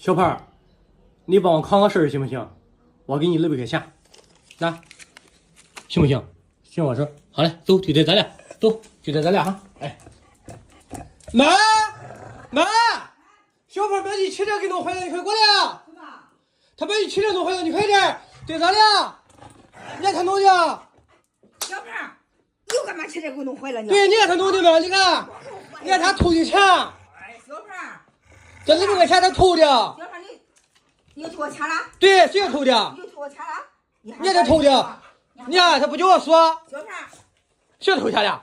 小胖，你帮我扛个事儿行不行？我给你200块钱，来，行不行？行，我说好嘞，走，就在咱俩，走，就在咱俩哈。哎，妈，小胖把你汽车给弄坏了，你快过来！他把你汽车弄坏了，你快点，对咱俩，你看他弄的。小胖，你又干嘛汽车给我弄坏了呢？对，你看他弄的吗？你看他偷的钱。哎，小胖，这200块钱他偷的。小胖，你又偷我钱了？对，谁偷的？你又偷我钱了？你看他偷的。你看他不叫我说，小胖，谁偷钱的？